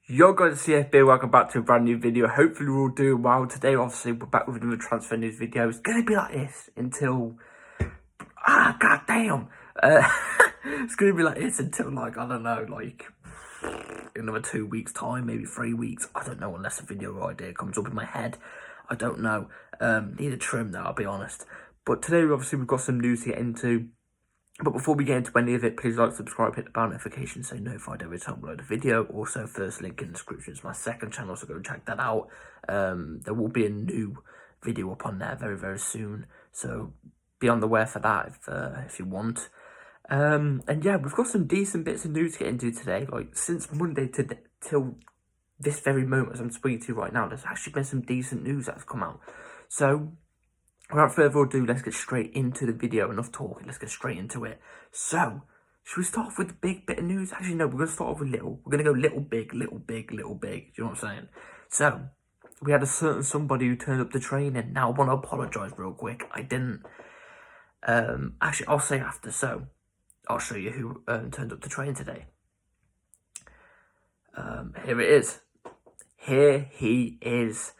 Yo guys, CFB, welcome back to a brand new video. Hopefully we're all doing well. Today obviously we're back with another transfer news video. It's gonna be like this until, god damn. It's gonna be like this until like, I don't know, like another 2 weeks time, maybe 3 weeks. I don't know, unless a video idea comes up in my head. I don't know. Need a trim though, I'll be honest. But today obviously we've got some news to get into. But before we get into any of it, please like, subscribe, hit the bell notification so you're notified every time I upload a video. Also, first link in the description is my second channel, so go and check that out. There will be a new video up on there very, very soon. So be on the way for that if you want. And yeah, we've got some decent bits of news to get into today. Like, since Monday till this very moment as I'm speaking to you right now, there's actually been some decent news that's come out. So without further ado, let's get straight into the video. Enough talking, let's get straight into it. So, should we start off with the big bit of news? Actually, no, we're going to start off with little. We're going to go little, big, little, big, little, big. Do you know what I'm saying? So, we had a certain somebody who turned up to training. Now, I want to apologise real quick. I didn't. Actually, I'll say after. So, I'll show you who turned up to train today. Here it is. Here he is.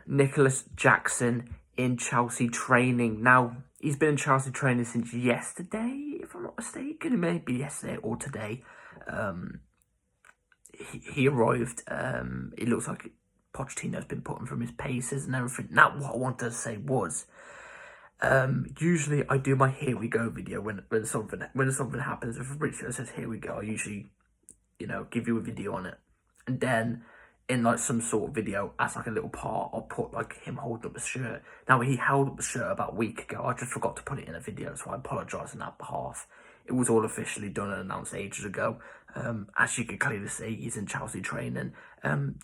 Nicholas Jackson in Chelsea training. Now, he's been in Chelsea training since yesterday, if I'm not mistaken. It may be yesterday or today. He arrived. It looks like Pochettino's been putting from his paces and everything. Now, what I wanted to say was, usually I do my here we go video when something happens. If Richard says here we go, I usually, give you a video on it. And then in like some sort of video, as like a little part, I'll put like him holding up a shirt. Now, he held up the shirt about a week ago. I just forgot to put it in a video, so I apologise on that behalf. It was all officially done and announced ages ago. As you can clearly see, he's in Chelsea training.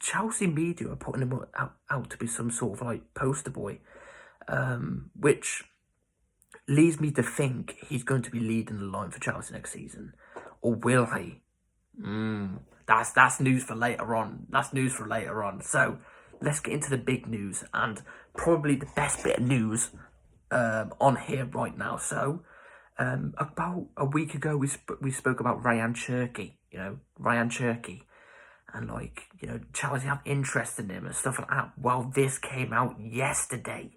Chelsea media are putting him out to be some sort of like poster boy, which leads me to think he's going to be leading the line for Chelsea next season. Or will he? That's news for later on. That's news for later on. So let's get into the big news and probably the best bit of news on here right now. So about a week ago, we spoke about Rayan Cherki. Rayan Cherki, and Chelsea have interest in him and stuff like that. Well, this came out yesterday.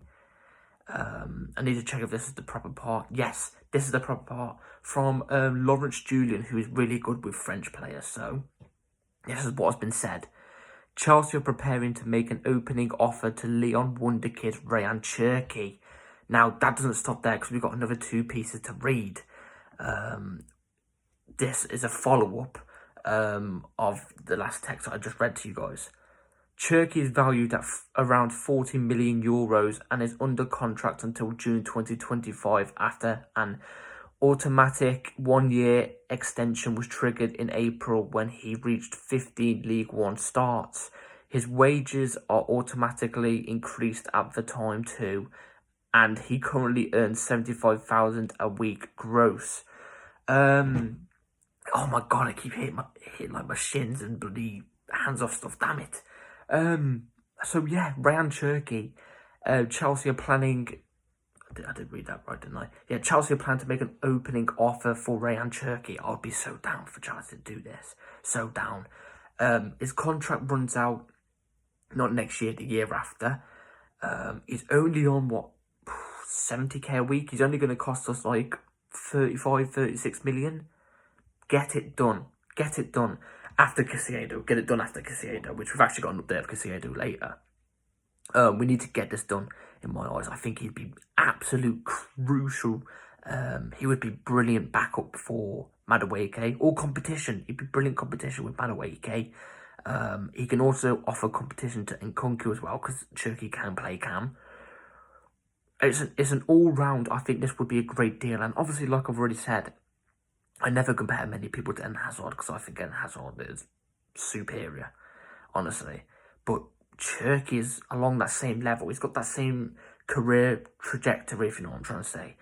I need to check if this is the proper part. Yes, this is the proper part from Lawrence Julian, who is really good with French players. So this is what has been said. Chelsea are preparing to make an opening offer to Lyon wonderkid Rayan Cherki. Now, that doesn't stop there because we've got another 2 pieces to read. This is a follow-up of the last text I just read to you guys. Cherki is valued at around 40 million euros and is under contract until June 2025 after an automatic 1-year extension was triggered in April when he reached 15 League One starts. His wages are automatically increased at the time too, and he currently earns 75,000 a week gross. Oh my god, I keep hitting like my shins and bloody hands off stuff, damn it. So yeah, Rayan Cherki, Chelsea are planning, I did read that right, didn't I? Yeah, Chelsea are planning to make an opening offer for Rayan Cherki. I'd be so down for Chelsea to do this. So down. His contract runs out, not next year, the year after. He's only on, 70k a week? He's only going to cost us like 35, 36 million. Get it done. Get it done. After Caicedo, get it done after Caicedo, which we've actually got an update of Caicedo later. We need to get this done, in my eyes. I think he'd be absolute crucial. He would be brilliant backup for Madueke, or competition. He'd be brilliant competition with Madueke. He can also offer competition to Nkunku as well, because Cherki can play cam. It's an all-round, I think this would be a great deal. And obviously, like I've already said, I never compare many people to Eden Hazard because I think Eden Hazard is superior, honestly. But Cherki is along that same level. He's got that same career trajectory, if you know what I'm trying to say.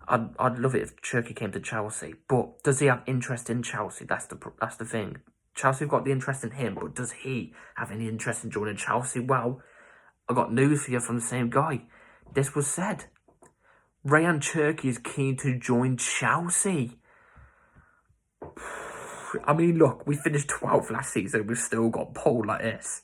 I'd love it if Cherki came to Chelsea. But does he have interest in Chelsea? That's the thing. Chelsea have got the interest in him, but does he have any interest in joining Chelsea? Well, I got news for you from the same guy. This was said. Rayan Cherki is keen to join Chelsea. I mean, look, we finished 12th last season. We've still got pulled like this.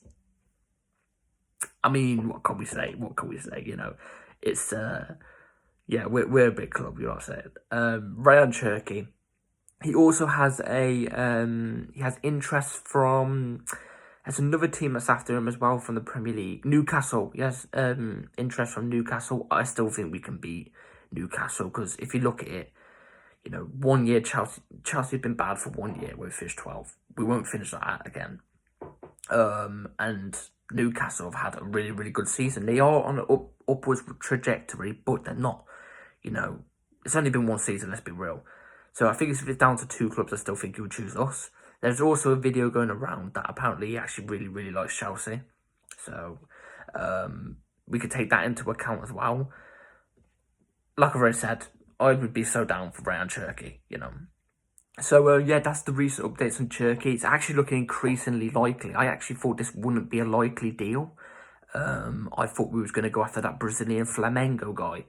I mean, what can we say? What can we say? You know, it's yeah, we're a big club. You know what I'm saying? Rayan Cherki. He also has he has interest from. There's another team that's after him as well from the Premier League. Newcastle. Yes, interest from Newcastle. I still think we can beat Newcastle because if you look at it, you know, 1 year Chelsea's been bad for 1 year. We've finished 12th. We won't finish that again. And Newcastle have had a really, really good season. They are on an upwards trajectory, but they're not. You know, it's only been one season, let's be real. So I think if it's down to 2 clubs, I still think he would choose us. There's also a video going around that apparently he actually really, really likes Chelsea. So we could take that into account as well. Like I've already said, I would be so down for Rayan Cherki, you know. So, yeah, that's the recent updates on Cherki. It's actually looking increasingly likely. I actually thought this wouldn't be a likely deal. I thought we was going to go after that Brazilian Flamengo guy.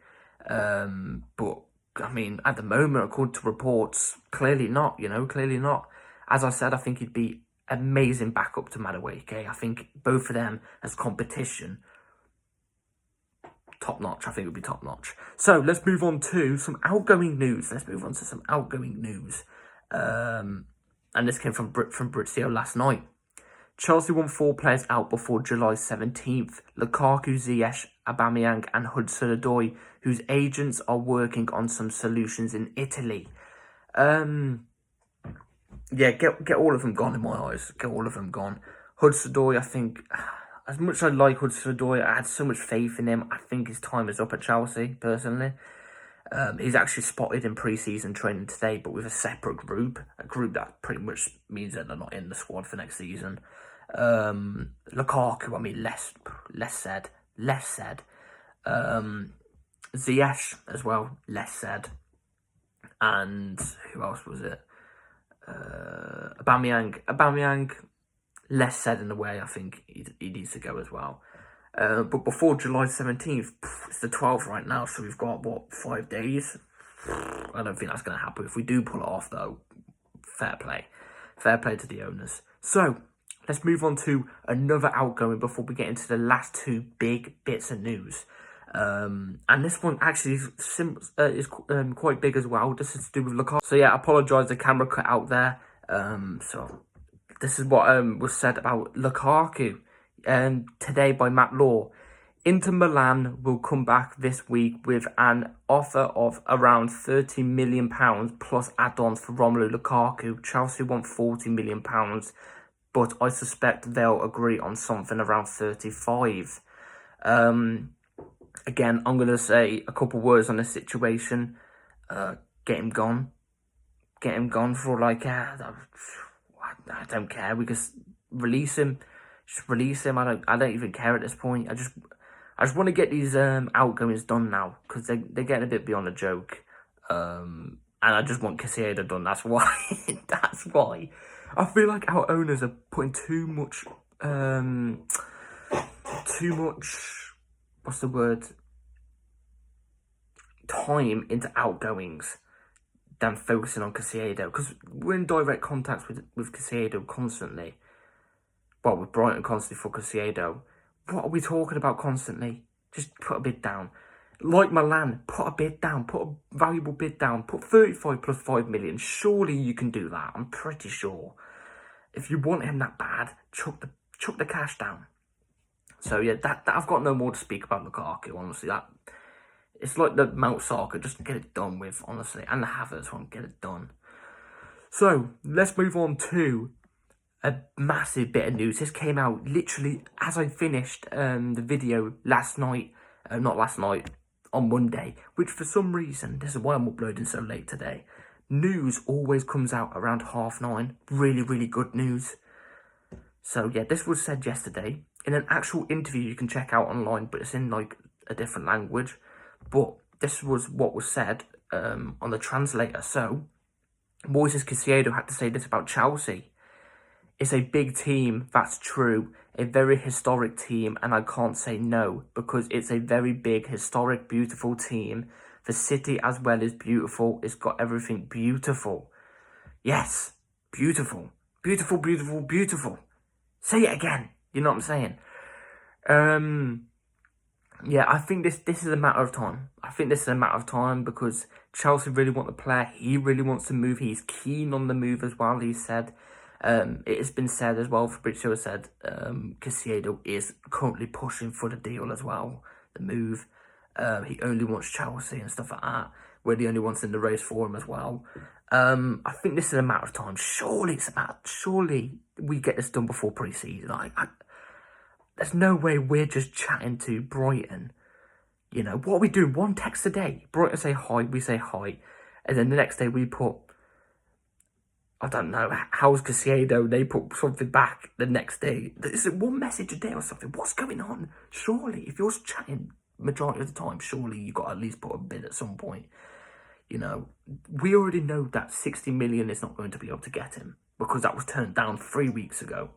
But, I mean, at the moment, according to reports, clearly not, you know, clearly not. As I said, I think he'd be amazing backup to Madueke. I think both of them as competition, top-notch. I think it would be top-notch. So, let's move on to some outgoing news. And this came from Brizio last night. Chelsea want 4 players out before July 17th. Lukaku, Ziyech, Aubameyang and Hudson-Odoi, whose agents are working on some solutions in Italy. Yeah, get all of them gone in my eyes. Get all of them gone. Hudson-Odoi, I think, as much as I like Hudson-Odoi, I had so much faith in him. I think his time is up at Chelsea, personally. He's actually spotted in pre-season training today, but with a separate group. A group that pretty much means that they're not in the squad for next season. Lukaku, I mean, less said. Ziyech as well, less said. And who else was it? Aubameyang, less said in a way. I think he needs to go as well. But before July 17th, it's the 12th right now, so we've got, what, 5 days? I don't think that's going to happen. If we do pull it off, though, fair play. Fair play to the owners. So, let's move on to another outgoing before we get into the last 2 big bits of news. And this one actually is quite big as well. This is to do with Lukaku. So, yeah, I apologise, the camera cut out there. So, this is what was said about Lukaku. Today by Matt Law. Inter Milan will come back this week with an offer of around £30 million plus add-ons for Romelu Lukaku. Chelsea want £40 million, but I suspect they'll agree on something around 35. Again, I'm going to say a couple words on this situation. Get him gone. Get him gone for like, I don't care. We just release him. Just release him. I don't even care at this point. I just want to get these outgoings done now because they're getting a bit beyond a joke. And I just want Casado done. That's why. That's why. I feel like our owners are putting too much. What's the word? Time into outgoings than focusing on Casado, because we're in direct contact with Casado constantly. Well, with Brighton constantly for Casado. What are we talking about constantly? Just put a bid down. Like Milan, put a bid down. Put a valuable bid down. Put 35 plus 5 million. Surely you can do that. I'm pretty sure. If you want him that bad, chuck the cash down. So yeah, that I've got no more to speak about Lukaku, honestly. It's like the Mount Saka, just get it done with, honestly. And the Havertz one, get it done. So, let's move on to a massive bit of news. This came out literally as I finished the video last night. Not last night, on Monday. Which for some reason, this is why I'm uploading so late today. News always comes out around 9:30. Really, really good news. So, yeah, this was said yesterday. In an actual interview you can check out online, but it's in, like, a different language. But this was what was said on the translator. So, Moises Caicedo had to say this about Chelsea. It's a big team, that's true. A very historic team, and I can't say no, because it's a very big, historic, beautiful team. The city as well is beautiful. It's got everything beautiful. Yes, Beautiful. Beautiful, beautiful, beautiful. Say it again. You know what I'm saying? Um, yeah, I think this is a matter of time. I think this is a matter of time because Chelsea really want the player. He really wants to move. He's keen on the move as well, he said. It has been said as well, Fabrizio has said, Casiedo is currently pushing for the deal as well, the move. He only wants Chelsea and stuff like that. We're the only ones in the race for him as well. I think this is a matter of time. Surely we get this done before pre-season. There's no way we're just chatting to Brighton. You know, what are we doing? One text a day. Brighton say hi, we say hi. And then the next day we put, I don't know, how's Casiedo? They put something back the next day. Is it one message a day or something? What's going on? Surely, if you're chatting majority of the time, surely you got to at least put a bid at some point. You know, we already know that 60 million is not going to be able to get him because that was turned down 3 weeks ago.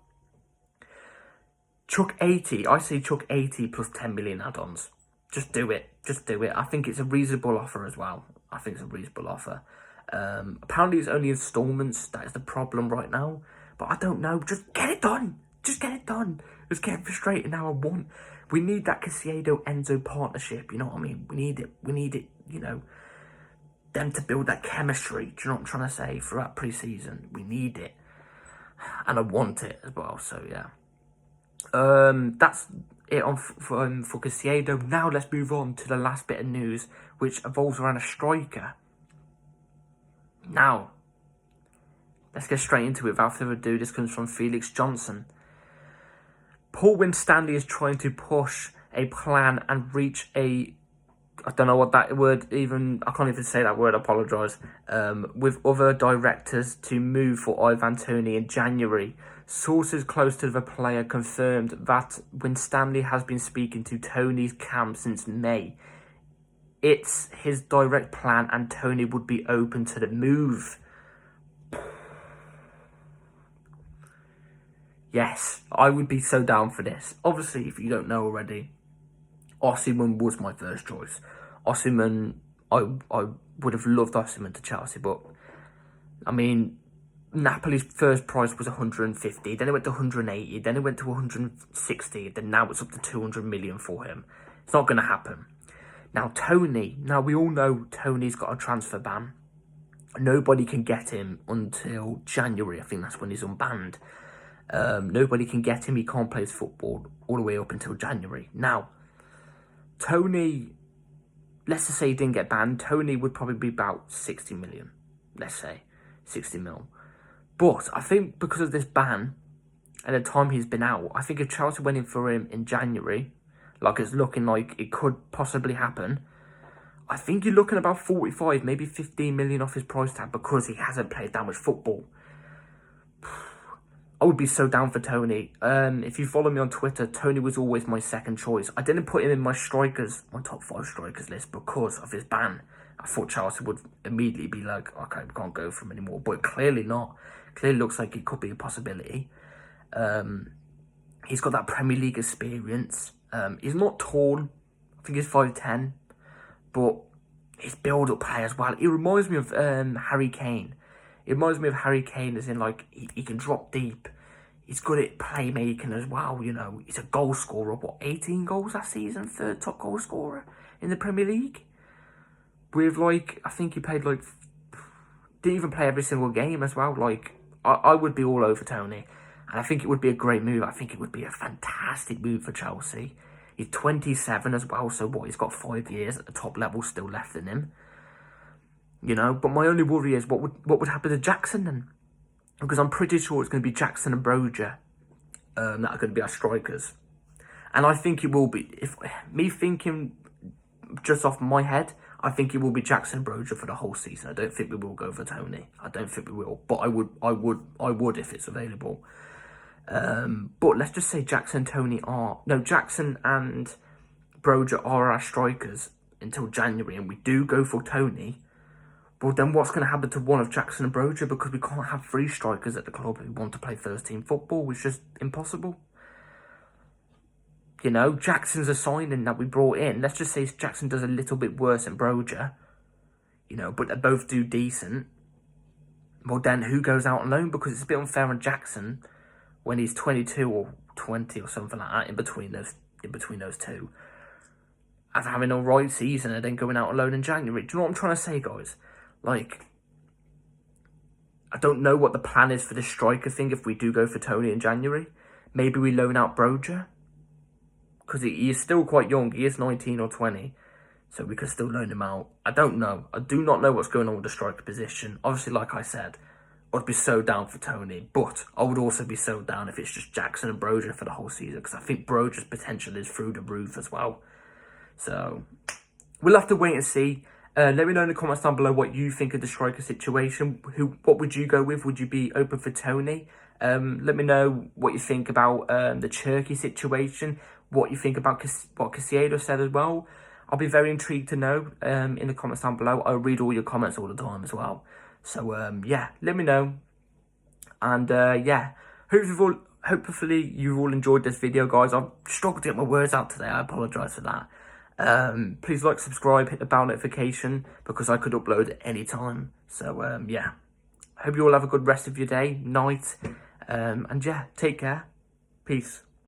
Chuck 80, I say chuck 80 plus 10 million add-ons. Just do it. Just do it. I think it's a reasonable offer as well. I think it's a reasonable offer. Apparently it's only installments. That is the problem right now. But I don't know. Just get it done. Just get it done. It's getting frustrating now. We need that Casiedo-Enzo partnership. You know what I mean? We need it, you know, them to build that chemistry. Do you know what I'm trying to say? Throughout pre-season. We need it. And I want it as well. So, yeah. That's it for Casiedo. Now let's move on to the last bit of news, which evolves around a striker. Now, let's get straight into it without further ado. This comes from Felix Johnson. Paul Winstanley is trying to push a plan and reach a, I don't know what that word even, I can't even say that word, I apologise, with other directors to move for Ivan Toney in January. Sources close to the player confirmed that Winstanley has been speaking to Toney's camp since May. It's his direct plan and Toney would be open to the move. Yes, I would be so down for this. Obviously, if you don't know already, Osimhen was my first choice. Osimhen, I would have loved Osimhen to Chelsea, but I mean, Napoli's first price was 150, then it went to 180, then it went to 160, then now it's up to 200 million for him. It's not going to happen. Now, Toney. Now, we all know Toney's got a transfer ban. Nobody can get him until January. I think that's when he's unbanned. Nobody can get him. He can't play his football all the way up until January. Now, Toney, let's just say he didn't get banned. Toney would probably be about 60 million. Let's say 60 mil. But I think because of this ban and the time he's been out, I think if Chelsea went in for him in January, like it's looking like it could possibly happen, I think you're looking about 45, maybe 15 million off his price tag because he hasn't played that much football. I would be so down for Toney. If you follow me on Twitter, Toney was always my second choice. I didn't put him in my top 5 strikers list because of his ban. I thought Chelsea would immediately be like, okay, we can't go for him anymore. But clearly not. Clearly looks like it could be a possibility. He's got that Premier League experience. He's not tall. I think he's 5'10". But his build-up play as well. He reminds me of Harry Kane. It reminds me of Harry Kane as in, like, he can drop deep. He's good at playmaking as well, you know. He's a goal scorer. What, 18 goals last season? 3rd top goal scorer in the Premier League? With, like, I think he played, like, didn't even play every single game as well. Like, I would be all over Toney. And I think it would be a great move. I think it would be a fantastic move for Chelsea. He's 27 as well, so what, he's got 5 years at the top level still left in him. You know, but my only worry is what would happen to Jackson then? Because I'm pretty sure it's going to be Jackson and Broja that are going to be our strikers. And I think it will be, if me thinking just off my head, I think it will be Jackson and Broja for the whole season. I don't think we will go for Toney. I don't think we will. But I would if it's available. But let's just say Jackson and Broja are our strikers until January, and we do go for Toney. But then what's going to happen to one of Jackson and Broja? Because we can't have 3 strikers at the club who want to play first team football. It's just impossible. You know, Jackson's a signing that we brought in. Let's just say Jackson does a little bit worse than Broja. You know, but they both do decent. well then who goes out on loan? Because it's a bit unfair on Jackson when he's 22 or 20 or something like that in between those two, after having a right season and then going out on loan in January. Do you know what I'm trying to say, guys? Like, I don't know what the plan is for the striker thing if we do go for Toney in January. Maybe we loan out Broja, because he is still quite young. He is 19 or 20, so we could still loan him out. I don't know. I do not know what's going on with the striker position. Obviously, like I said, I'd be so down for Toney, but I would also be so down if it's just Jackson and Broja for the whole season, because I think Broja's potential is through the roof as well. So we'll have to wait and see. Let me know in the comments down below what you think of the striker situation. What would you go with? Would you be open for Toney? Let me know what you think about the Cherki situation. What you think about what Caicedo said as well. I'll be very intrigued to know in the comments down below. I read all your comments all the time as well. So yeah, let me know. And yeah, hopefully you've all enjoyed this video, guys. I've struggled to get my words out today. I apologise for that. Please like, subscribe, hit the bell notification, because I could upload at any time. So yeah, hope you all have a good rest of your day, night, and yeah, take care. Peace.